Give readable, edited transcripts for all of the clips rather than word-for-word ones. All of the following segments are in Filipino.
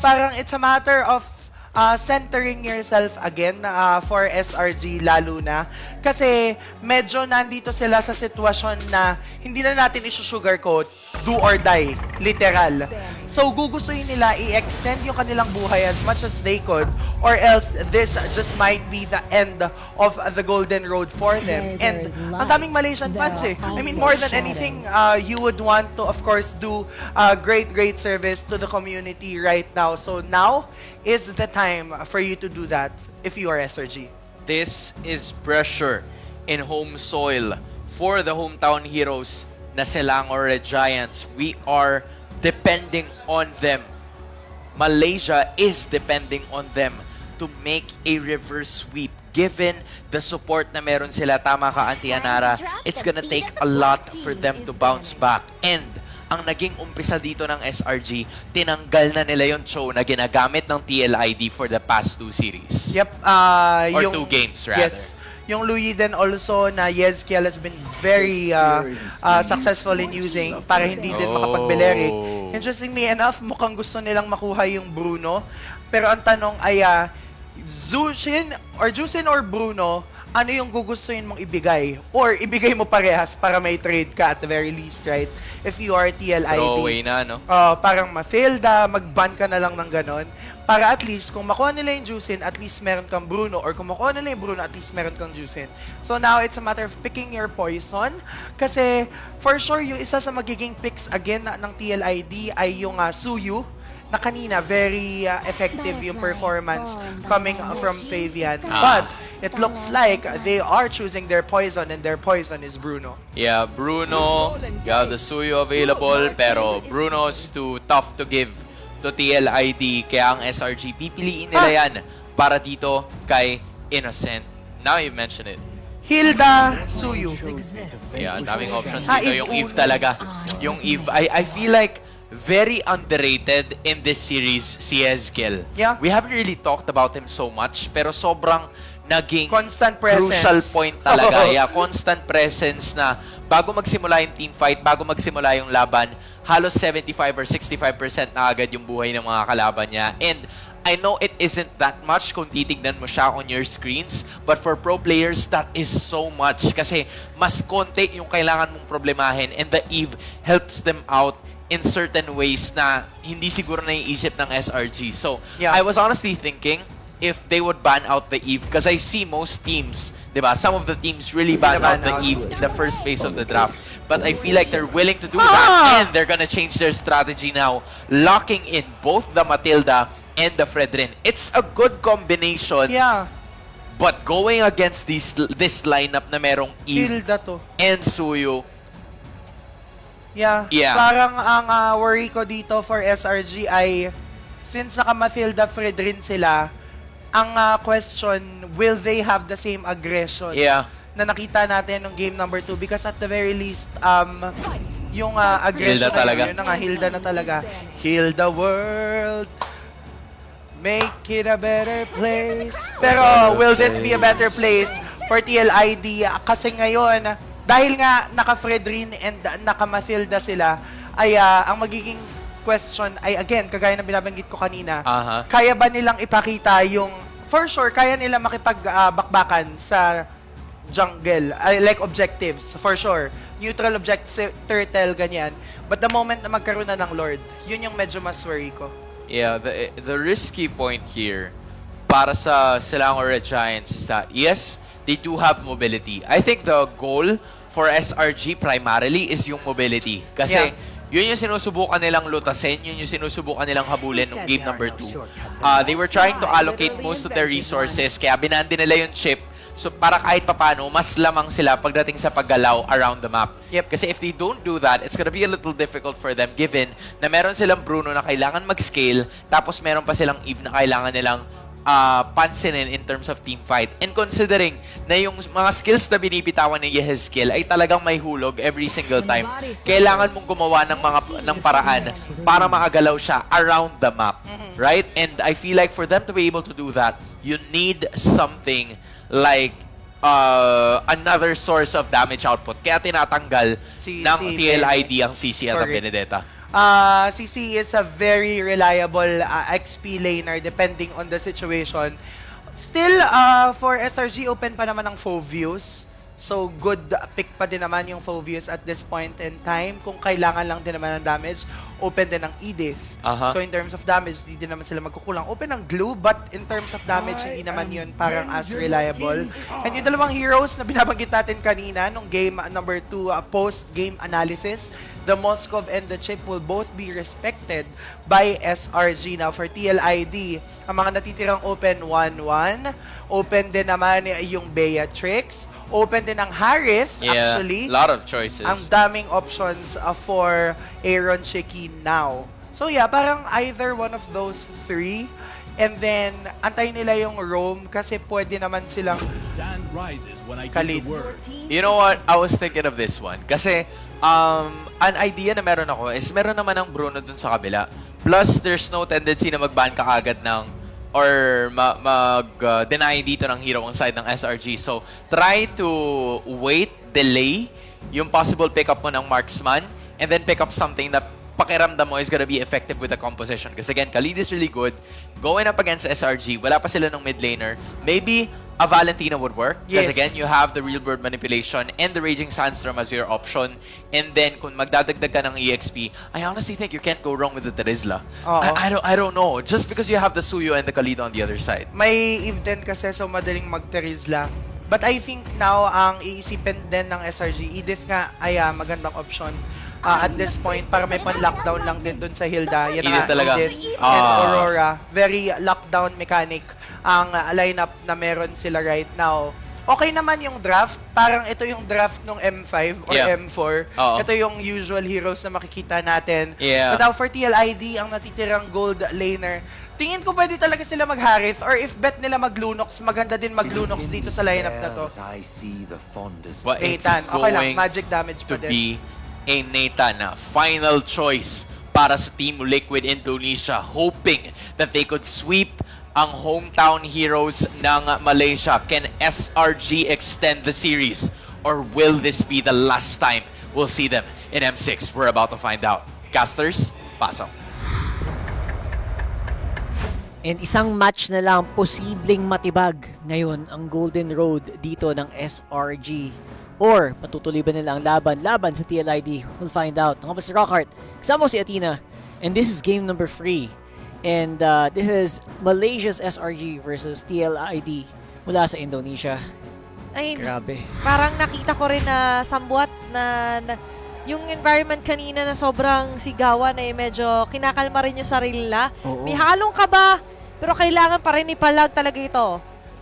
parang it's a matter of centering yourself again for SRG lalo na. Kasi medyo nandito sila sa sitwasyon na hindi na natin isusugarcoat, do or die, literal. So gugustuhin nila i-extend yung kanilang buhay as much as they could, or else this just might be the end of the golden road for them. And ang daming Malaysian fans eh. I mean, more than anything, you would want to of course do great service to the community right now. So now is the time for you to do that if you are SRG. This is pressure in home soil for the hometown heroes na Selangor Red Giants. We are depending on them. Malaysia is depending on them to make a reverse sweep. Given the support na meron sila, tama ka, Auntie Anara, it's gonna take a lot for them to bounce back. And ang naging umpisa dito ng SRG, tinanggal na nila yung show na ginagamit ng TLID for the past 2 series. Yep. Or 2 games, rather. Yes. Yung Louis din also na Yezkiel has been very successful in using para hindi din makapag-Belerik. Interestingly enough, mukhang gusto nilang makuha yung Bruno. Pero ang tanong ay, Jusin or Bruno, ano yung gugustuhin mong ibigay? Or ibigay mo parehas para may trade ka at the very least, right? If you are TLID. Throwaway na, no? Parang Mathilda, mag-ban ka na lang ng ganon. Para at least, kung makuha nila yung Jusin, at least meron kang Bruno. Or kung makuha nila yung Bruno, at least meron kang Jusin. So now, it's a matter of picking your poison. Kasi, for sure, yung isa sa magiging picks again ng TLID ay yung Suyu. Na kanina, very effective yung performance coming from Fabian. But, it looks like they are choosing their poison and their poison is Bruno. Yeah, Bruno, got the Suyo available, pero Bruno's too tough to give to TLID. Kaya ang SRG, pipiliin nila yan para dito kay Innocent. Now you mention it. Hilda, Suyu. Yeah, ang daming options dito. Yung Eve talaga. Yung Eve, I feel like very underrated in this series, si Ezkiel. Yeah. We haven't really talked about him so much, pero sobrang naging constant presence. Crucial point talaga. Yeah, constant presence na bago magsimula yung team fight, bago magsimula yung laban, halos 75 or 65% na agad yung buhay ng mga kalaban niya. And I know it isn't that much kung titignan mo siya on your screens, but for pro players, that is so much. Kasi mas konti yung kailangan mong problemahin, and the Eve helps them out in certain ways na hindi siguro naiisip ng SRG. So, yeah. I was honestly thinking if they would ban out the Eve, because I see most teams, diba, some of the teams really ban out the Eve in the first phase of the draft. But I feel like they're willing to do that, and they're gonna change their strategy now, locking in both the Matilda and the Fredrin. It's a good combination. Yeah. But going against this lineup na merong Eve and Suyo, yeah. Parang ang worry ko dito for SRG ay since naka-Mathilda Fredrin sila, ang question, will they have the same aggression na nakita natin nung game number 2? Because at the very least, yung aggression na Hilda na talaga. Heal the world, make it a better place. Pero will this be a better place for TLID? Kasi ngayon, dahil nga naka-Fredrin and naka-Mathilda sila, ay ang magiging question ay, again, kagaya ng binabanggit ko kanina, kaya ba nilang ipakita yung, for sure, kaya nila makipag-bakbakan sa jungle, like objectives, for sure. Neutral objective, turtle, ganyan. But the moment na magkaroon na ng Lord, yun yung medyo mas worry ko. Yeah, the risky point here para sa Selangor Red Giants is that, yes, they do have mobility. I think the goal for SRG primarily is yung mobility. Kasi yun yung sinusubukan nilang lutasin, yun yung sinusubukan nilang habulin ng game number 2. They were trying to allocate most of their resources, kaya binandi nila yung chip. So para kahit papano, mas lamang sila pagdating sa paggalaw around the map. Kasi if they don't do that, it's gonna be a little difficult for them given na meron silang Bruno na kailangan mag-scale, tapos meron pa silang Eve na kailangan nilang pansinin in terms of team fight. And considering na yung mga skills na binibitawan ni Yehezkiel ay talagang may hulog every single time, kailangan mong gumawa ng paraan para makagalaw siya around the map. Right? And I feel like for them to be able to do that, you need something like another source of damage output. Kaya tinatanggal ng TLID ang CC at ang Benedetta. Si C is a very reliable XP laner depending on the situation. Still, for SRG, open pa naman ang Phoveus. So, good pick pa din naman yung Phoveus at this point in time. Kung kailangan lang din naman ng damage, open din ng Edith. So, in terms of damage, di din naman sila magkukulang. Open ng Glue, but in terms of damage, hindi naman yun parang as reliable. And yung dalawang heroes na binabanggit natin kanina, nung game number 2, post-game analysis, the Moskov and the Chip will both be respected by SRG. Now, for TLID, ang mga natitirang open 1-1. Open din naman yung Beatrix. Open din ang Harith, actually. A lot of choices. Ang daming options for Aaron Shiki now. So yeah, parang either one of those three. And then, antay nila yung roam kasi pwede naman silang Tlid. You know what? I was thinking of this one. Kasi, an idea na meron ako is meron naman ang Bruno dun sa kabila. Plus, there's no tendency na mag-ban ka agad ng or mag-deny dito ng hero ang side ng SRG. So, try to wait, delay yung possible pick-up mo ng marksman and then pick up something na pakiramdam mo is gonna be effective with the composition. Because again, Tlid is really good. Going up against SRG, wala pa sila ng mid laner. Maybe a Valentina would work. Because again, you have the real world manipulation and the Raging Sandstorm as your option. And then, kung magdadagdag ka ng EXP, I honestly think you can't go wrong with the Terizla. I don't know. Just because you have the Suyo and the Tlid on the other side. May Eve din kasi so madaling mag-Terizla. But I think now, ang iisipin din ng SRG, Edith nga ay magandang option. At this point, para may pan-lockdown lang din dun sa Hilda. Yan Edith talaga. Edith and Aurora. Very lockdown mechanic ang lineup na meron sila right now. Okay naman yung draft. Parang ito yung draft ng M5 or M4. Ito yung usual heroes na makikita natin. But now for TLID, ang natitirang gold laner, tingin ko pwede talaga sila mag-Harith or if bet nila mag-Lunox, maganda din mag-Lunox dito sa lineup na to. But it's Nathan, okay lang, going magic damage pa to din. be a Nathan na final choice para sa Team Liquid Indonesia, hoping that they could sweep ang hometown heroes ng Malaysia. Can SRG extend the series? Or will this be the last time we'll see them in M6? We're about to find out. Casters, pasok. And isang match na lang posibleng matibag ngayon ang Golden Road dito ng SRG. Or patutuloy ba nila ang laban sa TLID? We'll find out. Ako pa si Rockhart, kasama si Athena. And this is game number 3. And this is Malaysia's SRG versus TLID mula sa Indonesia. Ay, grabe. Parang nakita ko rin na sambuat na yung environment kanina na sobrang sigawan ay medyo kinakalma rin yung sarili nila. May halong kaba, pero kailangan pa rin ipalag talaga ito.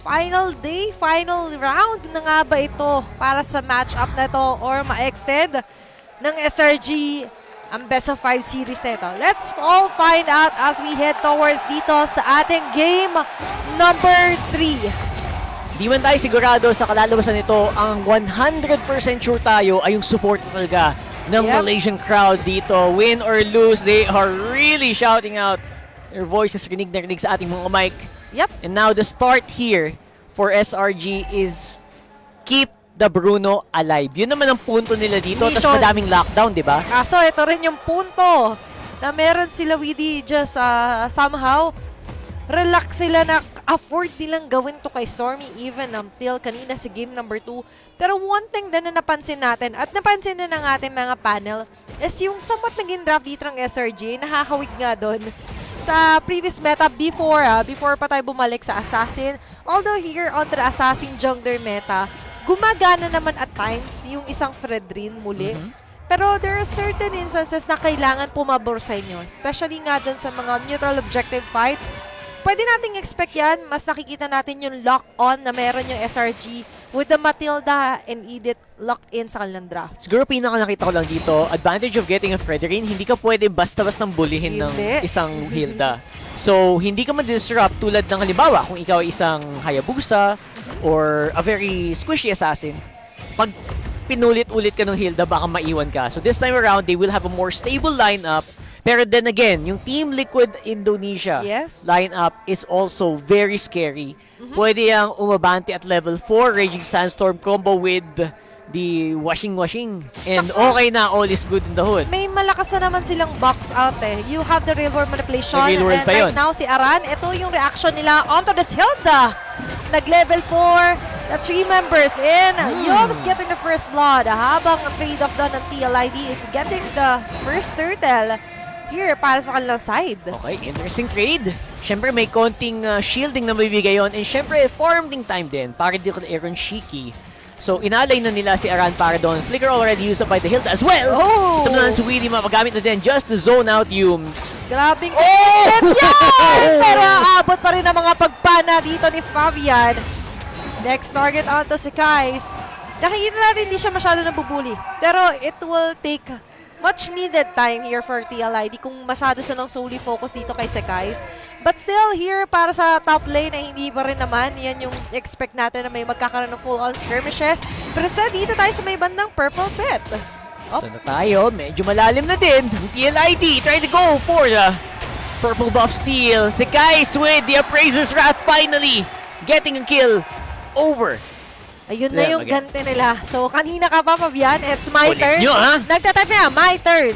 Final day, final round na nga ba ito para sa match-up na ito or ma-extend ng SRG ang best of 5 series na ito? Let's all find out as we head towards dito sa ating game number 3. Di man tayo sigurado sa kalalabasan nito, ang 100% sure tayo ay yung support talaga ng Malaysian crowd dito. Win or lose, they are really shouting out. Their voices rinig na rinig sa ating mga mic. And now the start here for SRG is keep the Bruno alive. Yun naman ang punto nila dito. Tapos madaming lockdown, di ba? Kaso ito rin yung punto na meron sila Weedy just somehow relax sila na afford nilang gawin to kay Stormy even until kanina sa game number 2. Pero one thing din na napansin natin at napansin na ng ating mga panel is yung somewhat naging draft dito ng SRG, nakakawig nga doon sa previous meta before pa tayo bumalik sa Assassin. Although here on the Assassin jungler meta, gumagana naman at times yung isang Fredrin muli. Pero there are certain instances na kailangan pumabor sa inyo. Especially nga dun sa mga neutral objective fights. Pwede nating expect yan. Mas nakikita natin yung lock-on na meron yung SRG with the Matilda and Edith locked in sa kanilang draft. Siguro pinaka-nakita ko lang dito, advantage of getting a Fredrin, hindi ka pwede basta-basta bulihin ng isang Hilda. So, hindi ka ma-disrupt tulad ng halimbawa kung ikaw ay isang Hayabusa or a very squishy assassin. Pag pinulit-ulit ka ng Hilda, baka maiwan ka. So, this time around, they will have a more stable lineup. Pero then again, yung Team Liquid Indonesia lineup is also very scary. Pwede yung umabante at level 4 Raging Sandstorm combo with the washing. And okay na, all is good in the hood. May malakas na naman silang box out eh. You have the real world manipulation. Real world and pa right yun. now, si Aran, ito yung reaction nila onto this Hilda. Nag-level 4. The 3 members in. Yoms getting the first blood. Habang ang trade-off doon ng TLID is getting the first turtle here para sa kanilang side. Okay, interesting trade. Siyempre, may konting shielding na mabibigay yun. And siyempre, farming time din para dito kay Aaron Shiki. So, inalay na nila si Aran para doon. Flicker already used up by the Hilda as well. Oh! Ito na si Weedy, mapagamit na din just to zone out Yums. Grabing exit yan! Pero aabot pa rin ang mga pagpana dito ni Fabian. Next target onto si Kais. Nakikita natin hindi siya masyado nabubuli. Pero it will take much needed time here for TLID kung masyado silang solely focus dito kay Sekais. But still here para sa top lane ay hindi pa rin naman. Yan yung expect natin na may magkakaroon ng full-on skirmishes. Pero instead, dito tayo sa may bandang purple pit. Ito na tayo, medyo malalim na din. TLID trying to go for the purple buff steal. Sekais with the Appraiser's Wrath finally getting a kill over. Ayun na Yeah, yung again. gante nila. So, kanina ka pa, Fabian. It's my Ulit turn. nyo, ha? Nagtatype niya, my turn.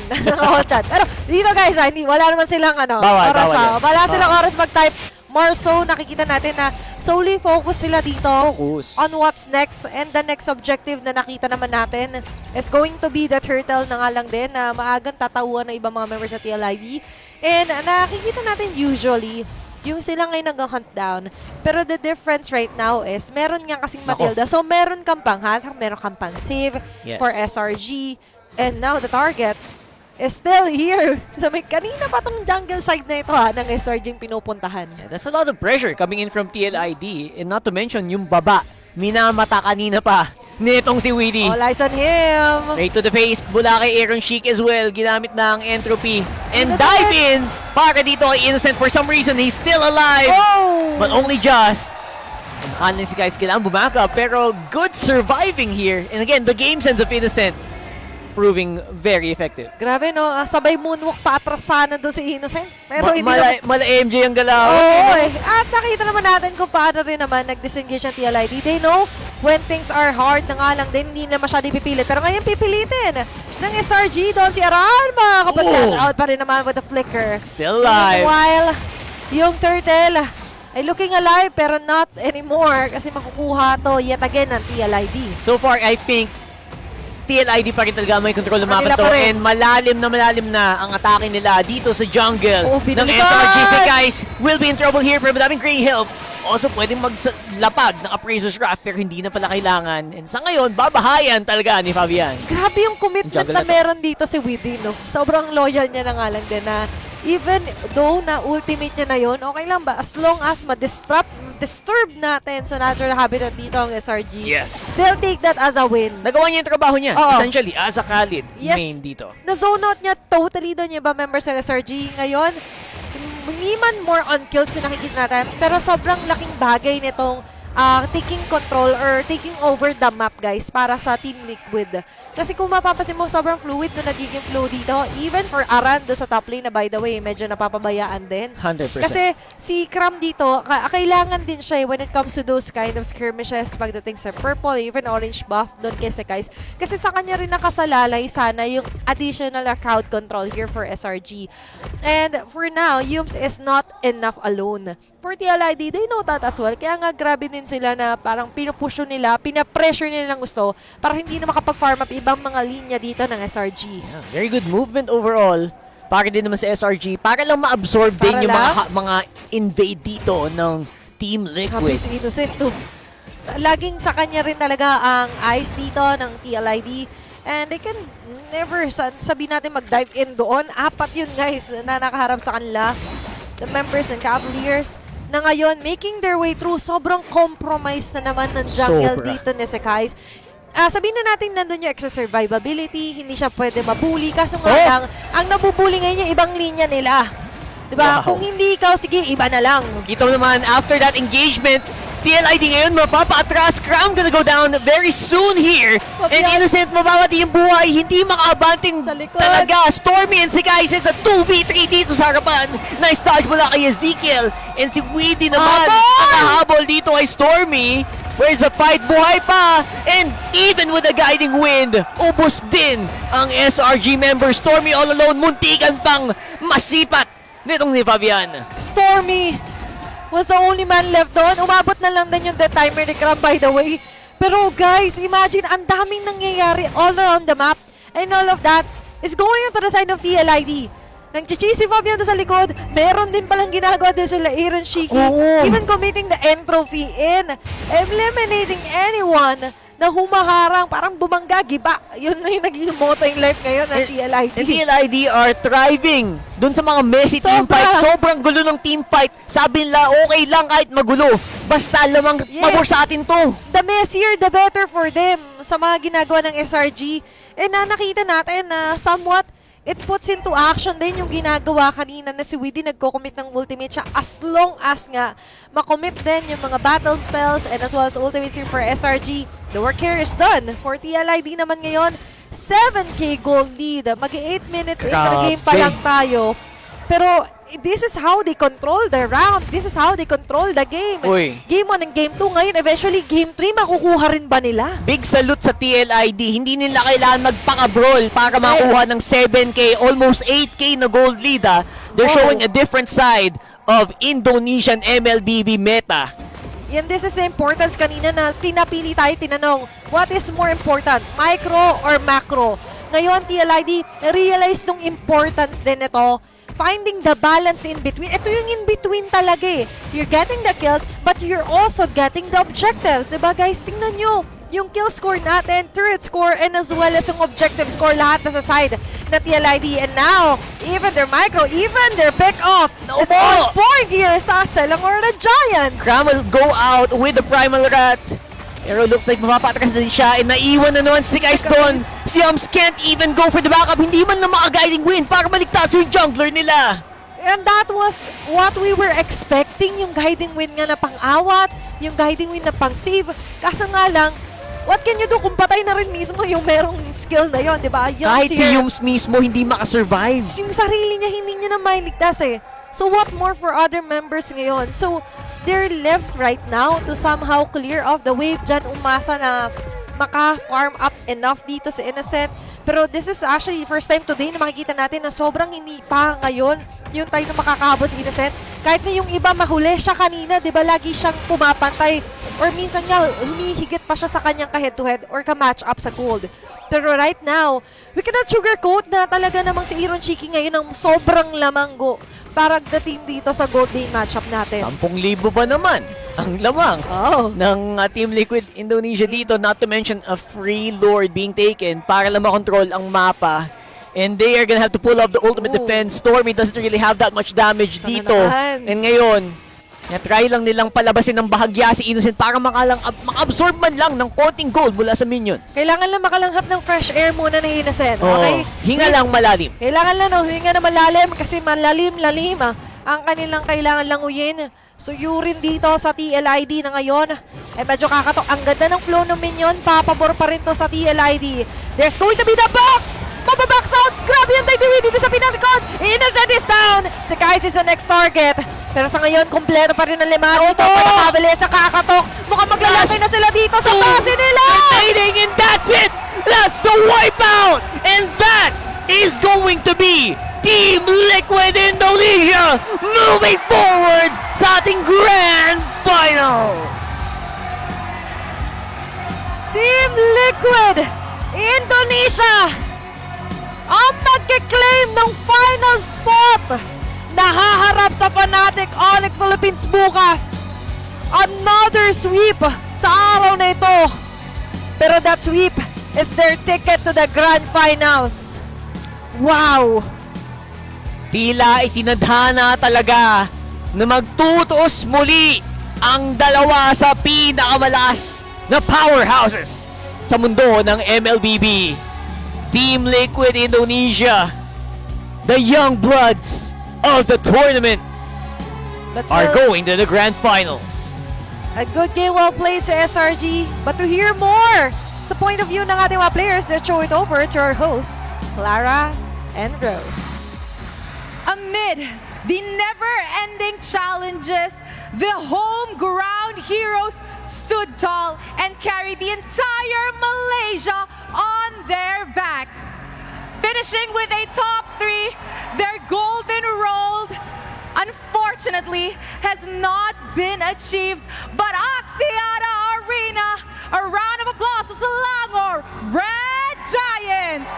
Chat. Pero dito guys, hindi, wala naman silang Bawal, oras bawal pa. yan. Wala silang Bawal. oras mag-type. More so, nakikita natin na solely focus sila dito Focus. on what's next. And the next objective na nakita naman natin is going to be the turtle na nga lang din na maagang tatauhan ng ibang mga members sa TLID. And nakikita natin usually, yung sila ngayon nag-hunt down. Pero the difference right now is, meron nga kasing Matilda. So, meron kang pang hunt, meron kang pang save Yes. for SRG. And now, the target is still here. So, may kanina pa tong jungle side na ito ng SRG yung pinupuntahan. Yeah, that's a lot of pressure coming in from TLID. And not to mention, yung baba, minamata kanina pa nitong si Weedy. All eyes on him. Right to the face, mula kay Aaron Sheik as well, ginamit ng entropy. And Innocent. dive in para dito kay Innocent. For some reason, he's still alive. Oh! But only just. Ang kanin si guys, kailangan bumaka. Pero good surviving here. And again, the game sense of Innocent proving very effective. Grabe, no? Sabay moonwalk pa atras sana doon si Innocent. Pero hindi naman. Mala MJ ang galaw. Oo, eh. At nakita naman natin kung paano rin naman nag-disengage ang TLID. They know when things are hard na nga lang din, hindi na masyado ipipilit. Pero ngayon pipilitin ng SRG doon si Aran. Makakapag-dash out pa rin naman with the flicker. Still alive. Meanwhile, yung turtle ay looking alive pero not anymore kasi makukuha to yet again ng TLID. So far, I think TLID pa rin talaga may control ng mapa Kanila to. pa rin. And malalim na ang atake nila dito sa jungle Oh, ng binalikan! SRG. So guys, will be in trouble here pero madaming gray help. Also, pwedeng maglapag ng Appraiser's Wrath pero hindi na pala kailangan. And sa ngayon, babahayan talaga ni Fabian. Grabe yung commitment Jungle na na to. meron dito si Weedy, no? Sobrang loyal niya na nga lang din na even though na ultimate niya na yun, okay lang ba? As long as disturb natin sa natural habitat dito ang SRG, Yes. they'll take that as a win. Nagawa niya yung trabaho niya. Oo. Essentially, as a Khalid Yes. main dito. Na-zone out niya totally doon yung iba members ng SRG. Ngayon, hindi man more on kills yung nakikita natin, pero sobrang laking bagay nitong taking control or taking over the map, guys, para sa Team Liquid. Kasi kung mapapasin mo, sobrang fluid na nagiging flow dito. Even for Aran do sa top lane na, by the way, medyo napapabayaan din. 100%. Kasi si Kram dito, kailangan din siya when it comes to those kind of skirmishes pagdating sa purple, even orange buff doon kay Sekais. Kasi sa kanya rin nakasalalay sana yung additional crowd control here for SRG. And for now, Yums is not enough alone. For TLID, they know that as well. Kaya nga grabe din sila na parang pinupush nila, pinapressure nila ng gusto para hindi na makapag-farm up ibang mga linya dito ng SRG. Yeah, very good movement overall. Para din naman sa SRG. Para lang ma-absorb din Para yung lang? mga invade dito ng Team Grabe Liquid. si Innocent to. Laging sa kanya rin talaga ang eyes dito ng TLID. And they can never, sabi natin mag-dive in doon. 4 yun guys na nakaharap sa kanila. The members and Cavaliers na ngayon making their way through. Sobrang compromise na naman ng jungle Sobra. dito ni Sekais. Sabihin na natin nandun yung extra survivability, hindi siya pwede mabuli. Kaso nga lang, ang nabubuli ngayon yung ibang linya nila. Diba? Wow. Kung hindi ikaw, sige, iba na lang. Kita mo naman, after that engagement, TLID ngayon mapapaatras. Cram gonna go down very soon here. And Fabian. Innocent, mabawati yung buhay. Hindi makaabanting Sa likod. talaga. Stormy and si Guys, it's a 2v3 dito sa harapan. Nice dodge mula kay Ezekiel. And si Weedy naman, Habol! nakahabol dito kay Stormy. Where's the fight? Buhay pa! And even with the guiding wind, ubos din ang SRG member. Stormy all alone, muntikan pang masipat nitong ni Fabian. Stormy was the only man left doon. Umabot na lang din yung death timer ni Cram, by the way. Pero guys, imagine, ang daming nangyayari all around the map. And all of that is going to the side of TLID. Nang chichi si Fabian sa likod, meron din palang ginagawa din sila Aaron Shiki. Even committing the entropy in, eliminating anyone na humaharang, parang bumangga, giba. Yun na yung naging motto in life ngayon ng TLID. And TLID are thriving dun sa mga messy team fight. Sobrang gulo ng team fight. Sabi nila, okay lang kahit magulo. Basta lamang pabor sa atin to. The messier, the better for them sa mga ginagawa ng SRG. And nakita natin na somewhat it puts into action din yung ginagawa kanina na si Widdy nagko-commit ng ultimate siya as long as nga makommit din yung mga battle spells and as well as ultimates here for SRG. The work here is done. For TLID naman ngayon, 7k gold lead. Mag-8 minutes into the game pa lang tayo. Pero this is how they control the round. This is how they control the game. Uy. Game 1 and Game 2 ngayon. Eventually, Game 3, makukuha rin ba nila? Big salute sa TLID. Hindi nila kailangan magpaka-brawl para makuha ng 7k, almost 8k na gold lead. They're showing a different side of Indonesian MLBB meta. And this is the importance kanina na pinapili tayo, tinanong, what is more important, micro or macro? Ngayon, TLID, realize nung importance din ito, finding the balance in between. Ito yung in between talaga eh. You're getting the kills, but you're also getting the objectives. Diba guys, tingnan nyo, yung kill score natin, turret score, and as well as yung objective score, lahat na sa side na TLID. And now, even their micro, even their pick off is on point here sa Selangor na Giants. Cram will go out with the Primal Rat. Pero looks like mapapatras din siya and naiwan na naman si Guys doon. Si Ums can't even go for the backup. Hindi man na maka-guiding wind para maligtas yung jungler nila. And that was what we were expecting, yung guiding wind nga na pang-awat, yung guiding wind na pang-save. Kaso nga lang, what can you do kung patay na rin mismo yung merong skill na yon, di ba? Kahit si Yums mismo hindi makasurvive. Yung sarili niya, hindi niya na mailigtas eh. So what more for other members ngayon? So they're left right now to somehow clear off the wave. Diyan umasa na maka-farm up enough dito sa Innocent. Pero this is actually first time today na makikita natin na sobrang hindi pa ngayon yung time na makakahabol si Innocent. Kahit na yung iba mahuli siya kanina, di ba lagi siyang pumapantay or minsan nga humihigit pa siya sa kanyang ka-head-to-head or ka-match up sa gold. Pero right now, we cannot sugarcoat na talaga namang si Aaron Shiki ngayon ang sobrang lamanggo para dating dito sa gold game matchup natin. 10,000 pa naman ang lamang ng Team Liquid Indonesia dito. Not to mention a free lord being taken para lang makontrol ang mapa. And they are gonna have to pull off the ultimate defense. Stormy doesn't really have that much damage dito. And ngayon, try lang nilang palabasin ng bahagya si Innocent para maka-absorb man lang ng konting gold mula sa minions. Kailangan lang makalanghap ng fresh air muna ni Innocent. Okay? Hinga lang malalim. Kailangan lang, hinga na malalim kasi malalim-lalim ang kanilang kailangan languyin. So Yurin dito sa TLID na ngayon ay medyo kakatok. Ang ganda ng flow ng minion. Papabor pa rin to sa TLID. There's going to be the box! Mababox out! Grabe yung Tidy dito sa pinalikod! Innocent is down! Si Kais is the next target. Pero sa ngayon, kompleto pa rin ang lima dito. Para Cavaliers na kakatok. Mukhang maglalapay na sila dito sa base nila! And that's it! That's the wipeout! And that is going to be Team Liquid Indonesia moving forward sa ating Grand Finals! Team Liquid Indonesia ang magkiklaim ng final spot na haharap sa Fnatic Onyx Philippines bukas. Another sweep sa araw na ito. Pero that sweep is their ticket to the Grand Finals. Wow! Tila itinadhana talaga na magtutuos muli ang dalawa sa pinakamalakas na powerhouses sa mundo ng MLBB. Team Liquid Indonesia, the young bloods of the tournament, are going to the Grand Finals. A good game, well played sa SRG. But to hear more sa point of view ng ating mga players, let's show it over to our hosts, Clara and Rose. Amid the never-ending challenges the home ground heroes stood tall and carried the entire Malaysia on their back. Finishing with a top 3, their golden road, unfortunately, has not been achieved. But Axiata Arena, a round of applause to Selangor Red Giants.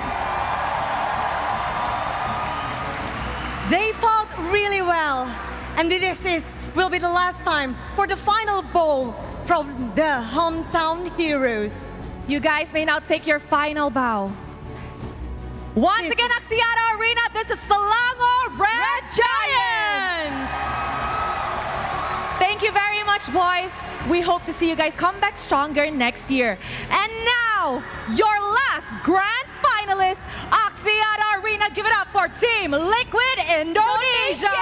They fought really well, and will be the last time for the final bow from the hometown heroes. You guys may now take your final bow. Once again, Axiata Arena, this is Selangor Red Giants! Thank you very much, boys. We hope to see you guys come back stronger next year. And now, your last grand finalist, Axiata Arena. Give it up for Team Liquid Indonesia!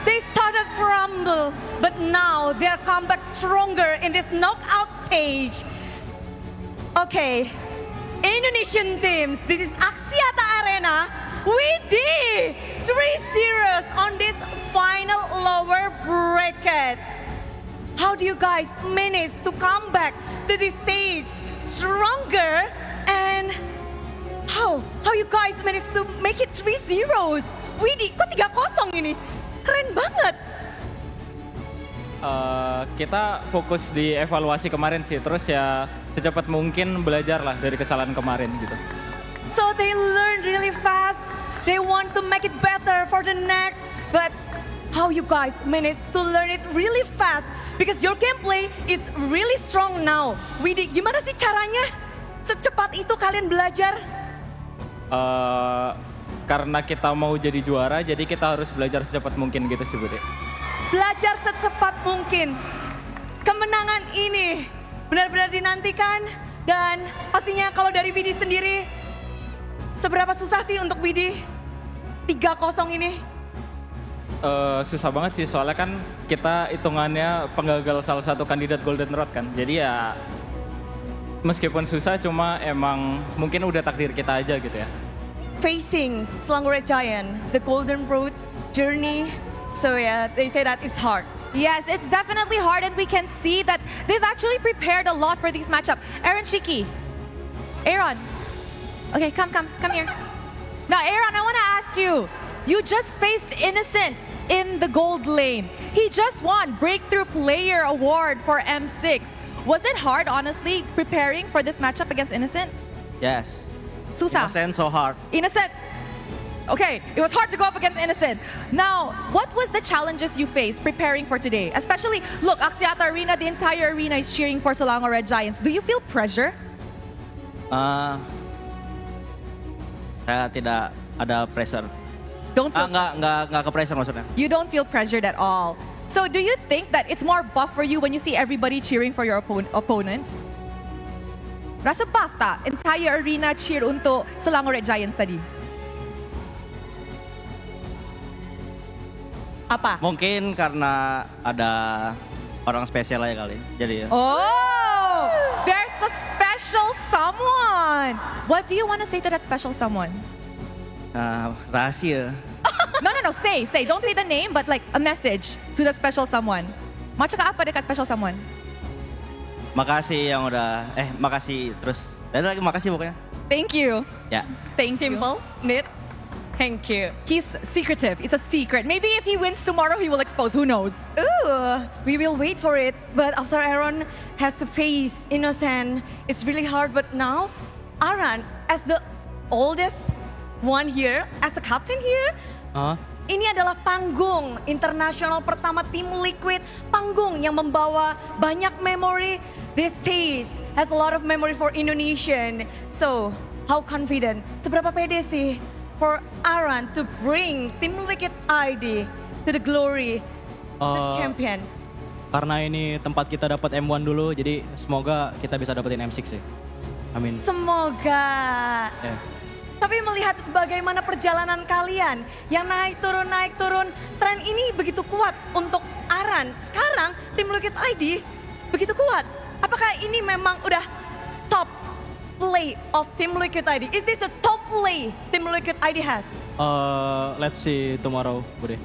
They started crumble, but now they're come back stronger in this knockout stage. Okay, Indonesian teams, this is Axiata Arena. We did 3-0 on this final lower bracket. How do you guys manage to come back to this stage stronger? And how you guys manage to make it 3-0? Widih, kok 3-0 ini? Keren banget. Kita fokus di evaluasi kemarin sih, terus ya secepat mungkin belajar lah dari kesalahan kemarin gitu. So they learn really fast. They want to make it better for the next. But how you guys manage to learn it really fast? Because your gameplay is really strong now. Widih, gimana sih caranya? Secepat itu kalian belajar? Karena kita mau jadi juara, jadi kita harus belajar secepat mungkin gitu sih Budi. Belajar secepat mungkin. Kemenangan ini benar-benar dinantikan. Dan pastinya kalau dari Widih sendiri, seberapa susah sih untuk Widih 3-0 ini? Susah banget sih, soalnya kan kita hitungannya penggagal salah satu kandidat Golden Road kan. Jadi ya meskipun susah, cuma emang mungkin udah takdir kita aja gitu ya. Facing Selangor Red Giant, the Golden Road journey. So yeah, they say that it's hard. Yes, it's definitely hard, and we can see that they've actually prepared a lot for this matchup. Aaron Shiki. Aaron. Okay, come here. Now, Aaron, I want to ask you. You just faced Innocent in the gold lane. He just won Breakthrough Player Award for M6. Was it hard, honestly, preparing for this matchup against Innocent? Yes. Susah. Innocent so hard. Innocent. Okay, it was hard to go up against Innocent. Now, what was the challenges you faced preparing for today? Especially, look, Axiata Arena, the entire arena is cheering for Selangor Red Giants. Do you feel pressure? Saya tidak ada pressure. Don't feel Nggak ke pressure maksudnya. You don't feel pressured at all. So do you think that it's more buff for you when you see everybody cheering for your opponent? Rasa buff ta? Entire arena cheer untuk Selangor Red Giants tadi. Apa? Mungkin karena ada orang spesial aja kali. Jadi ya. Oh! There's a special someone! What do you want to say to that special someone? Rahasia. No. Say. Don't say the name, but like a message to the special someone. Mau cakap apa dekat special someone? Makasih yang udah, makasih terus. Dan lagi makasih pokoknya. Thank you. Ya. Thank you. Simple, neat. Thank you. He's secretive. It's a secret. Maybe if he wins tomorrow, he will expose. Who knows? Ooh, we will wait for it. But after Aaron has to face Innocent, it's really hard. But now, Aaron, as the oldest one here, as the captain here, ini adalah panggung internasional pertama tim Liquid. Panggung yang membawa banyak memori. This stage has a lot of memory for Indonesian. So, how confident? Seberapa pede sih for Aaron to bring Team Liquid ID to the glory, to the champion? Karena ini tempat kita dapat M1 dulu, jadi semoga kita bisa dapetin M6 sih. Amin. Semoga. Yeah. Tapi melihat bagaimana perjalanan kalian yang naik turun, tren ini begitu kuat untuk Aaron. Sekarang Team Liquid ID begitu kuat. Apakah ini memang udah top play of Team Liquid ID? Is this the top play Team Liquid ID has? Let's see tomorrow, Bude.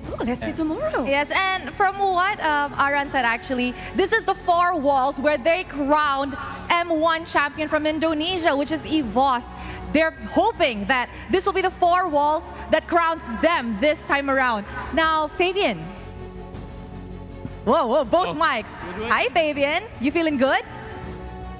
Oh, let's see tomorrow. Yes, and from what Aran said, actually, this is the 4 walls where they crowned M1 champion from Indonesia, which is EVOS. They're hoping that this will be the 4 walls that crowns them this time around. Now, Fabian. Whoa, both mics. Hi, Fabian. You feeling good?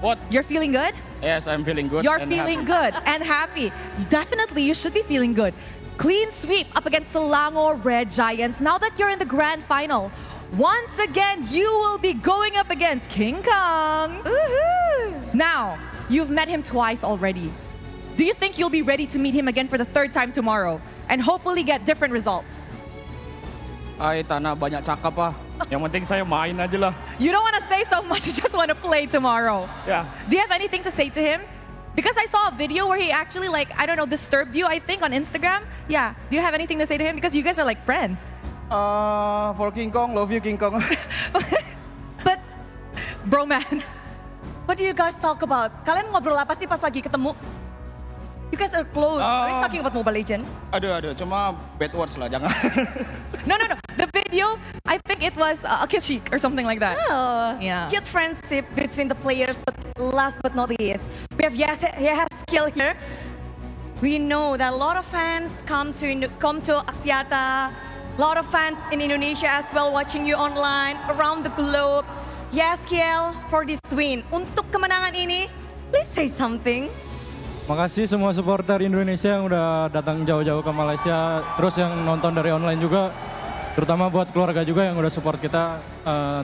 What? You're feeling good? Yes, I'm feeling good. You're and feeling happy. good and happy. Definitely, you should be feeling good. Clean sweep up against Selangor Red Giants. Now that you're in the grand final, once again, you will be going up against King Kong. Now, you've met him twice already. Do you think you'll be ready to meet him again for the 3rd time tomorrow and hopefully get different results? Ay, Tana, banyak cakap pa. Yang penting saya main aja lah. You don't want to say so much, you just want to play tomorrow. Yeah. Do you have anything to say to him? Because I saw a video where he actually, like, I don't know, disturbed you, I think, on Instagram. Yeah. Do you have anything to say to him? Because you guys are like friends. For King Kong, love you King Kong. But Bromance. what do you guys talk about? Kalian ngobrol apa sih pas lagi ketemu? You guys are close. Are you talking about Mobile Legends? Aduh, cuma bad words lah, jangan. No. The video, I think it was a kiss cheek or something like that. Oh, Yeah. cute friendship between the players. But last but not least, we have Skill here. We know that a lot of fans come to Axiata. A lot of fans in Indonesia as well watching you online around the globe. Skill for this win. Untuk kemenangan ini, please say something. Makasih semua supporter Indonesia yang udah datang jauh-jauh ke Malaysia, terus yang nonton dari online juga, terutama buat keluarga juga yang udah support kita,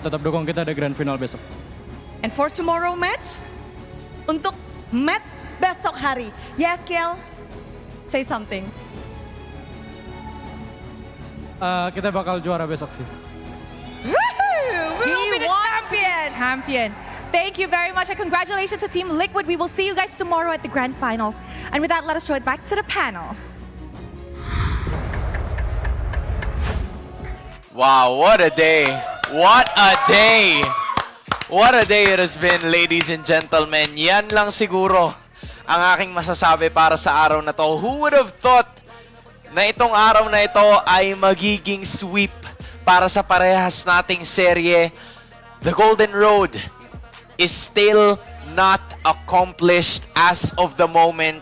tetap dukung kita di grand final besok. And for tomorrow match, untuk match besok hari, Skill, say something. Kita bakal juara besok sih. We will be the champion. Thank you very much and congratulations to Team Liquid. We will see you guys tomorrow at the grand finals. And with that, let us throw it back to the panel. Wow, what a day. What a day. What a day it has been, ladies and gentlemen. Yan lang siguro ang aking masasabi para sa araw na to. Who would have thought na itong araw na ito ay magiging sweep para sa parehas nating serye? The Golden Road is still not accomplished as of the moment.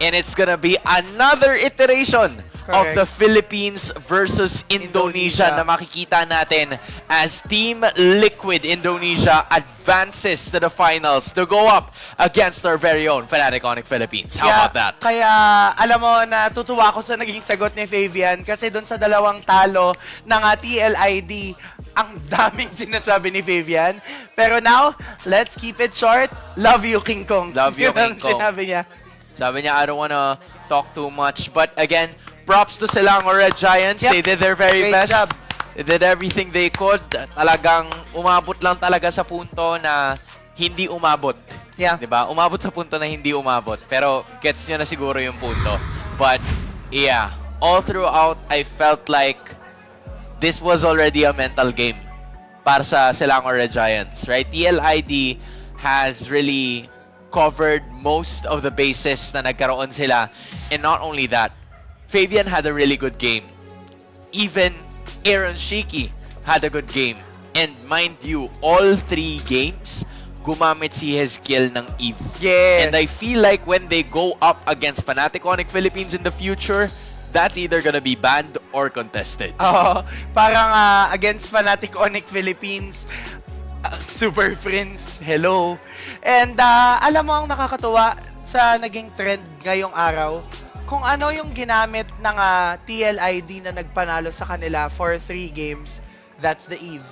And it's gonna be another iteration of the Philippines versus Indonesia na makikita natin as Team Liquid Indonesia advances to the finals to go up against our very own Fnatic Onyx Philippines. How about that? Kaya, alam mo, natutuwa ako sa naging sagot ni Fabian kasi doon sa dalawang talo ng TLID, ang daming sinasabi ni Fabian. Pero now, let's keep it short. Love you, King Kong. Love you, Yun ang King Kong. sinabi niya. Sabi niya, I don't wanna talk too much. But again, props to Selangor Red Giants. Yep. They did their very Great best. job. They did everything they could. Talagang umabot lang talaga sa punto na hindi umabot. Yeah. Diba? Umabot sa punto na hindi umabot. Pero gets nyo na siguro yung punto. But yeah, all throughout, I felt like this was already a mental game para sa Selangor Red Giants, right? TLID has really covered most of the bases na nagkaroon sila. And not only that, Fabian had a really good game. Even Aaron Shiki had a good game. And mind you, all 3 games, gumamit si Hezkiel ng Eve. Yes. And I feel like when they go up against Fnatic Onyx Philippines in the future, that's either gonna be banned or contested. Parang against Fnatic Onyx Philippines, Super Friends, hello. And alam mo ang nakakatuwa sa naging trend ngayong araw, kung ano yung ginamit ng TLID na nagpanalo sa kanila for 3 games, that's the Eve.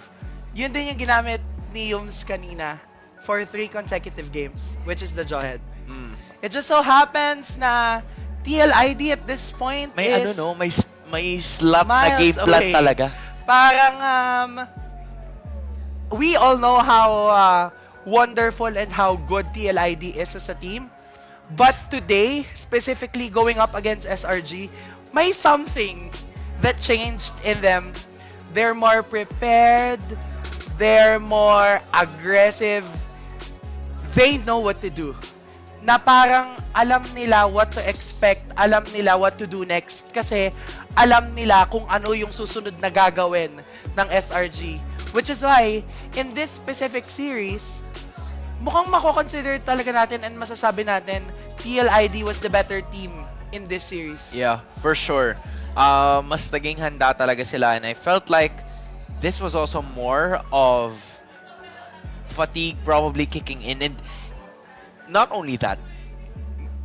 Yun din yung ginamit ni Yums kanina for 3 consecutive games, which is the Jawhead. It just so happens na TLID at this point May is may slap na miles game plan away. talaga. Parang, we all know how wonderful and how good TLID is as a team. But today, specifically going up against SRG, may something that changed in them. They're more prepared. They're more aggressive. They know what to do. na parang alam nila what to expect, alam nila what to do next kasi alam nila kung ano yung susunod na gagawin ng SRG. Which is why, in this specific series, mukhang mako-consider talaga natin and masasabi natin, TLID was the better team in this series. Yeah, for sure. Mas naging handa talaga sila and I felt like this was also more of fatigue probably kicking in. And not only that,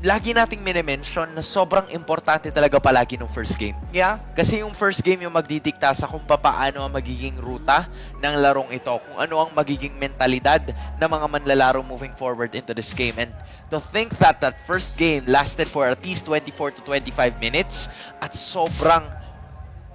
lagi nating minimension na sobrang importante talaga palagi ng first game. Yeah. Kasi yung first game yung magdidikta sa kung paano ang magiging ruta ng larong ito, kung ano ang magiging mentalidad ng mga manlalaro moving forward into this game. And to think that that first game lasted for at least 24 to 25 minutes at sobrang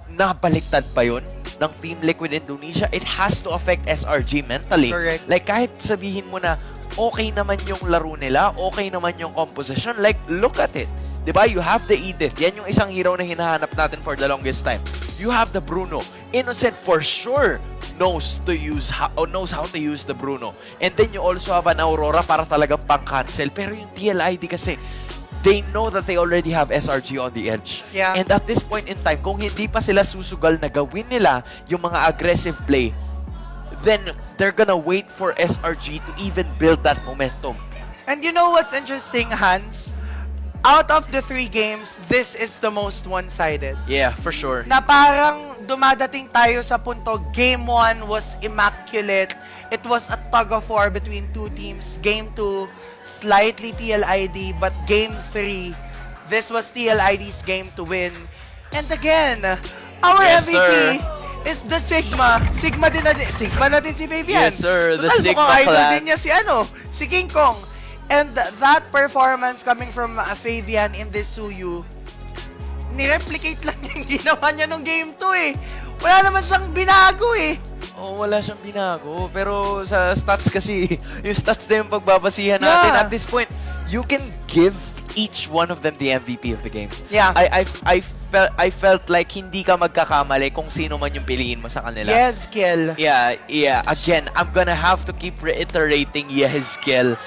nabaliktad pa yun ng Team Liquid Indonesia, it has to affect SRG mentally. Correct. Like kahit sabihin mo na okay naman yung laro nila, okay naman yung composition, like look at it. Diba? You have the Edith. Yan yung isang hero na hinahanap natin for the longest time. You have the Bruno. Innocent for sure knows how to use the Bruno. And then you also have an Aurora para talagang pang-cancel. Pero yung TLID kasi, they know that they already have SRG on the edge. Yeah. And at this point in time, kung hindi pa sila susugal na gawin nila yung mga aggressive play, then they're gonna wait for SRG to even build that momentum. And you know what's interesting, Hans? Out of the 3 games, this is the most one-sided. Yeah, for sure. Na parang dumadating tayo sa punto, Game 1 was immaculate. It was a tug-of-war between 2 teams. Game 2, slightly TLID, but Game 3, this was TLID's game to win. And again, our Yes, MVP sir. is the Sigma. Sigma na din si Fabian. Yes, sir. The Total, Sigma mukhang idol clan. din niya si King Kong. And that performance coming from Fabian in this Suyu, nireplicate lang yung ginawa niya nung Game 2 eh. Wala naman siyang binago eh. Oh, wala siyang binago. Pero sa stats kasi, yung stats na yung pagbabasihan natin. Yeah. At this point, you can give each one of them the MVP of the game. Yeah. I felt like hindi ka magkakamali kung sino man yung piliin mo sa kanila. Yezkiel. Yeah. Again, I'm gonna have to keep reiterating Yehezkiel.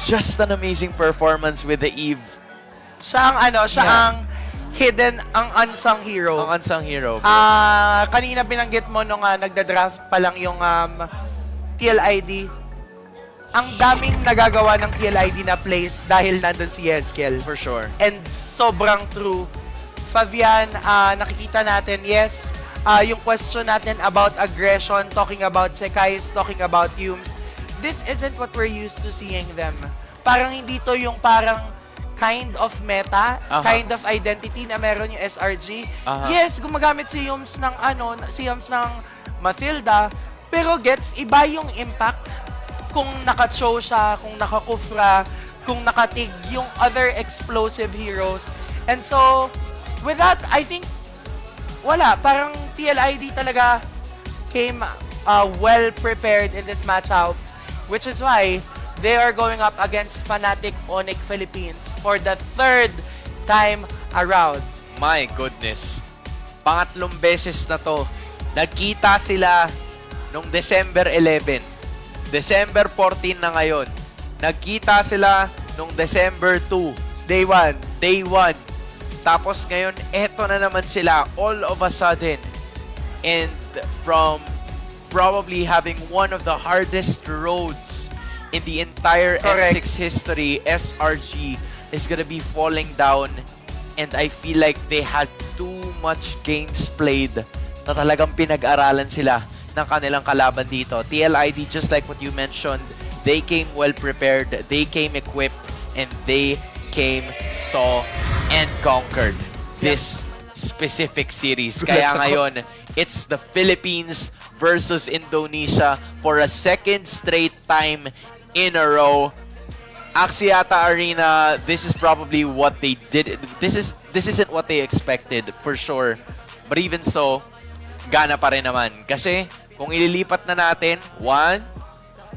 Just an amazing performance with the Eve. Siya ang hidden, ang unsung hero. Ang unsung hero. Kanina binanggit mo nung nagda-draft pa lang yung TLID. Ang daming nagagawa ng TLID na plays dahil nandun si Yezkiel. For sure. And sobrang true. Fabian, nakikita natin, yes, yung question natin about aggression, talking about Sekais, talking about Humes, this isn't what we're used to seeing them. Parang hindi to yung parang kind of meta, kind of identity na meron yung SRG. Yes, gumagamit si Humes ng Mathilda, pero gets iba yung impact kung naka-chow siya, kung naka-kufra, kung nakatig yung other explosive heroes. And so, with that, I think wala, parang TLID talaga came well prepared in this matchup, which is why they are going up against Fnatic Onyx Philippines for the 3rd time around. My goodness. Pangatlong beses na to. Nagkita sila nung December 11. December 14 na ngayon. Nagkita sila nung December 2. Day 1. Day 1. Tapos ngayon, eto na naman sila all of a sudden. And from probably having one of the hardest roads in the entire Correct. M6 history, SRG is gonna be falling down. And I feel like they had too much games played na talagang pinag-aralan sila ng kanilang kalaban dito. TLID, just like what you mentioned, they came well prepared, they came equipped, and they came, saw, and conquered this specific series. Kaya ngayon, it's the Philippines versus Indonesia for a 2nd straight time in a row. Axiata Arena, this is probably what they did. This isn't what they expected, for sure. But even so, gana pa rin naman. Kasi, kung ililipat na natin, 1,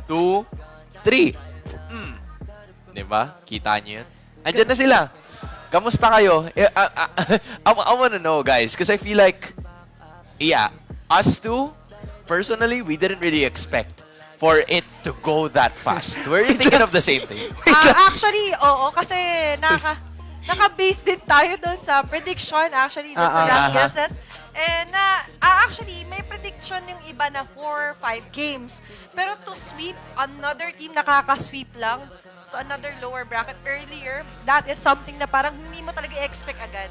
2, 3. Diba? Kita nyo yun? Andyan na sila. Kamusta kayo? I wanna know, guys. Because I feel like, yeah, us two, personally, we didn't really expect for it to go that fast. Were you thinking of the same thing? Actually, oo, kasi naka-base din tayo doon sa prediction, actually, doon sa rank guesses. And actually, may prediction yung iba na 4-5 games. Pero to sweep, another team nakaka-sweep lang sa another lower bracket earlier, that is something na parang hindi mo talaga expect agad.